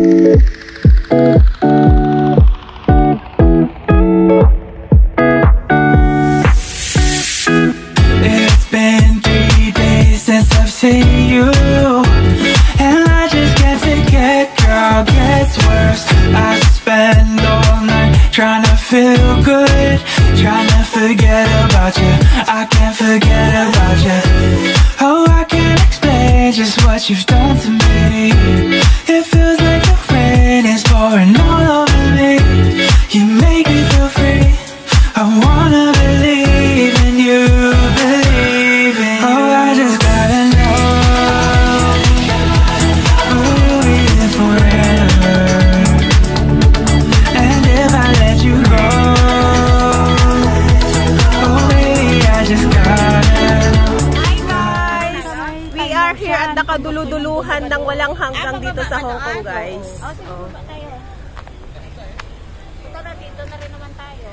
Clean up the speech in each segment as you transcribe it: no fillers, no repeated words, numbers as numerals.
It's been 3 days since I've seen you, and I just can't forget, girl, gets worse. I spend all night trying to feel good, trying to forget about you. I can't forget about you. Oh, I can't explain just what you've done to me. It feels like the rain is pouring all over me. You make me feel free. I wanna believe in you, believe in you. Oh, I just gotta know, we'll be here forever. And if I let you go, oh baby, I just gotta. Hi guys! We are here at nakaduluduluhan ng walang hanggang dito sa Hong Kong, guys. Oh. Dito na rin naman tayo.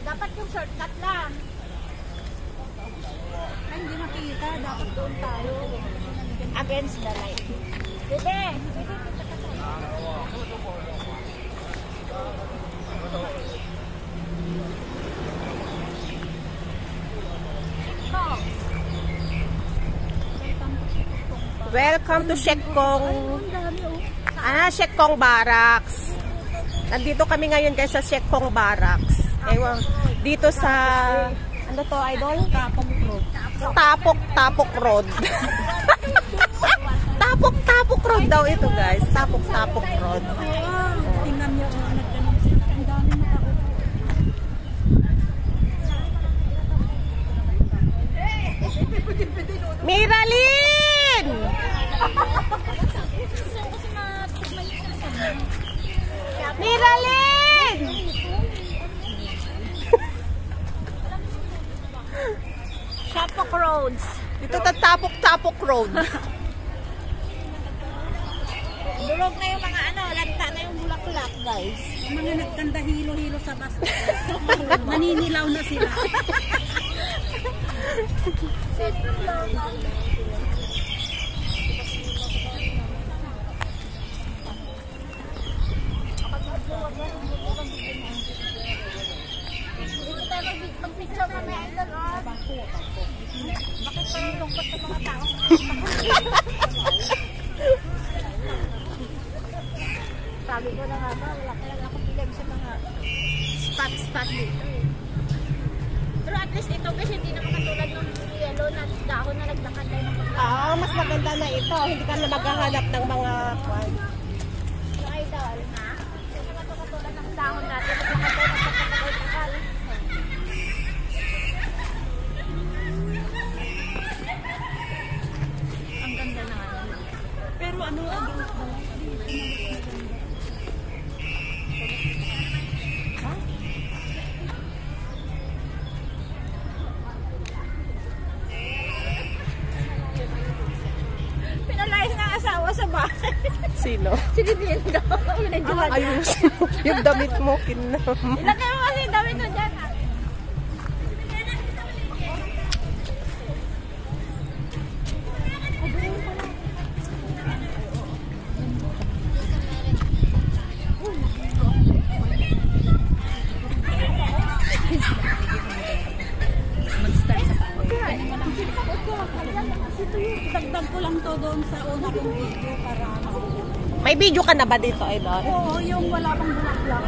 Dapat yung shortcut lang. Ay, hindi makita. Dapat doon tayo. Against the light. Bebe! Welcome to Shek Kong. Shek Kong Barracks. Nandito kami ngayon guys sa Shek Kong Barracks. Ewan, dito sa ano to, idol? Tapok Road. Tapok Road. Tapok Road daw ito, guys. Tapok Road. Tingnan niyo kung nagtanong sila. Ang dami matakot. Miralyn! Miralyn! Tapok Roads. Dito ta Tapok Road. Durog na yung mga lanta na yung bulaklak, guys. Mga nagkanda hilo-hilo sa bus. Naninilaw na sila. Mag-picture na may idol, oh. Bakit pa yung lungkot ng mga tao? Sabi ko na nga ba, wala talaga akong bilang sa mga spot dito eh. Pero at least ito kasi hindi naman katulad ng yellow na dahon na naglakad tayo ng mga. Mas maganda na ito. Hindi ka na maghahanap ng mga Yung idol, ha? Hindi naman ito katulad ng dahon natin. Naglakad tayo ng pagkakal-takal. Ang ganda na nga. Pero ano ang Pinalayas ng asawa sa bahay. Sino? Sinidindo. Ayusin mo yung damit mo. Ilagay mo kasi yung damit mo dyan, ha? dagdag ko lang to doon sa una kong video para May video ka na ba dito, idol? oo, yung wala pang bulaklak.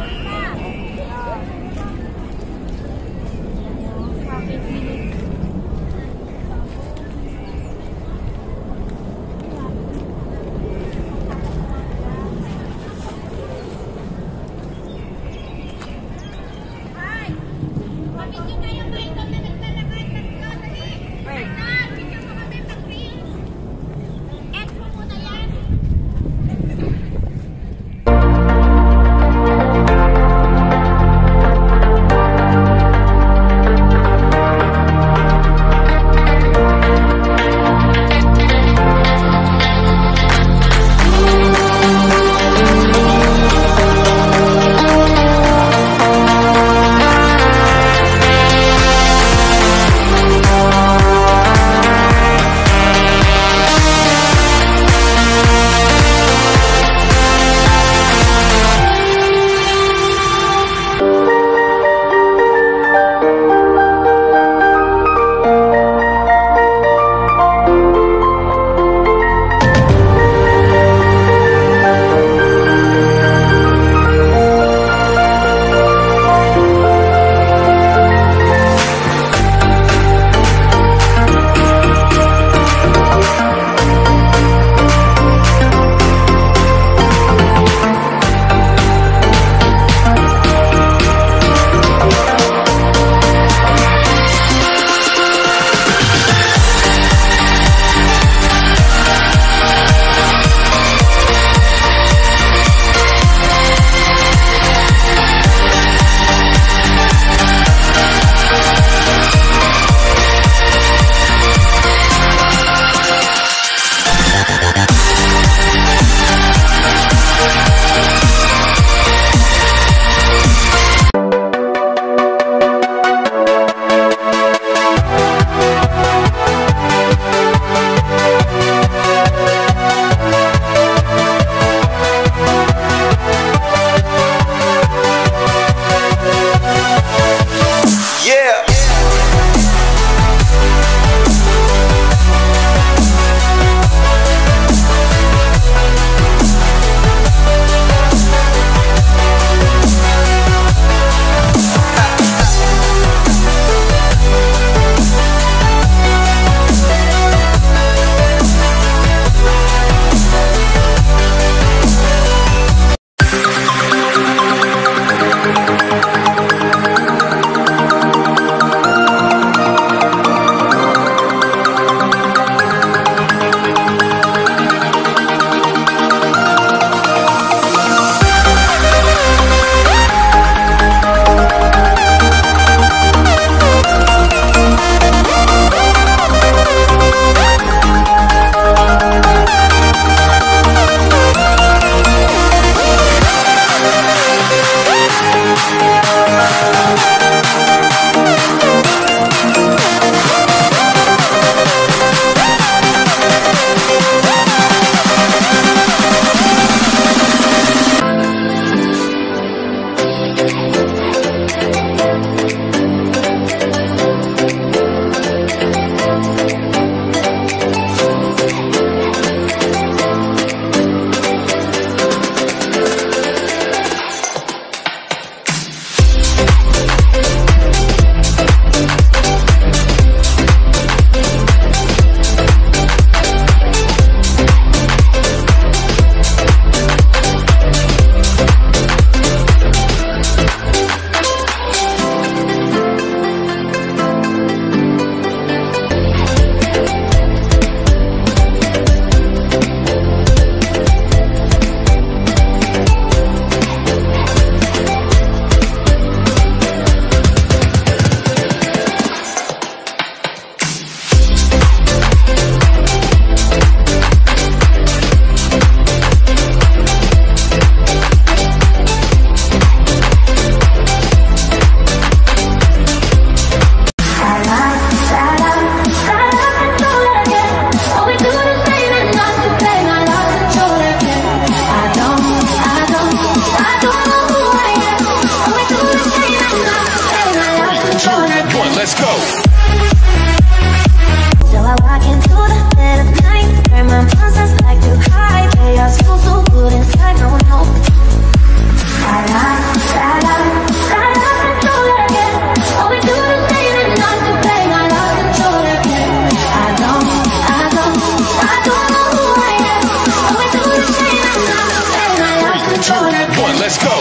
Let's go.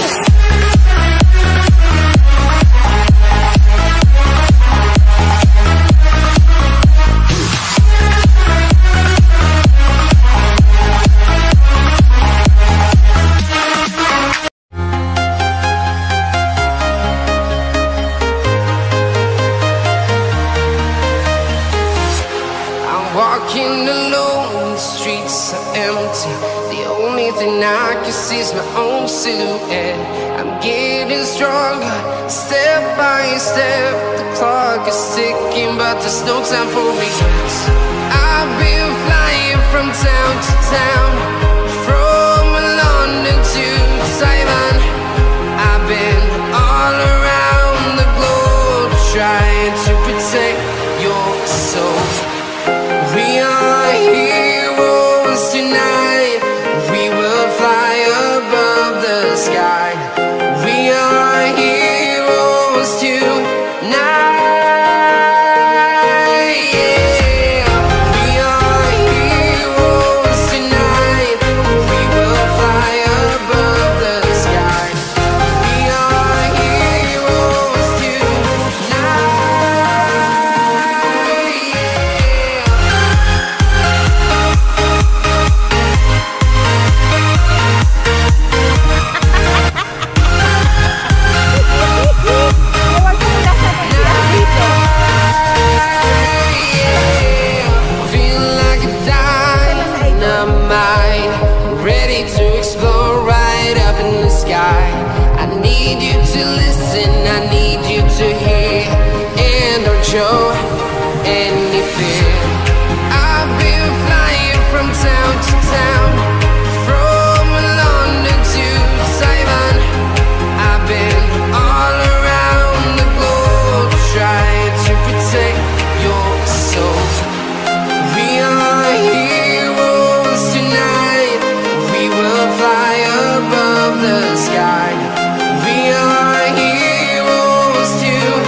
Walking alone, the streets are empty. The only thing I can see is my own silhouette. I'm getting stronger, step by step. The clock is ticking, but there's no time for regrets. I've been flying from town to town, from London to Taiwan. I've been all around the globe, trying to protect your soul. We are heroes tonight. We will fly above the sky. We are heroes tonight. Yeah. We are heroes tonight. We will fly above the sky. We are heroes tonight. Show any fear. I've been flying from town to town, from London to Taiwan. I've been all around the globe, trying to protect your soul. We are heroes tonight. We will fly above the sky. We are heroes tonight.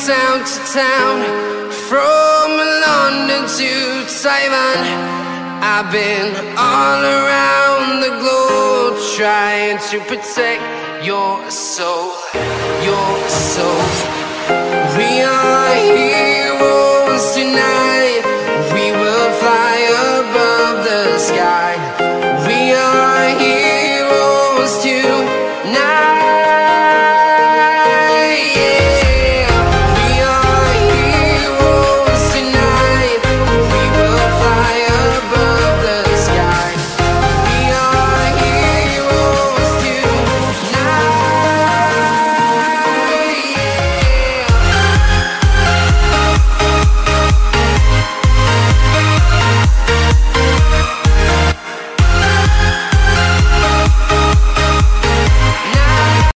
Town to town, from London to Taiwan. I've been all around the globe, trying to protect your soul, your soul. We are heroes tonight. We will fly above the sky. We are heroes tonight.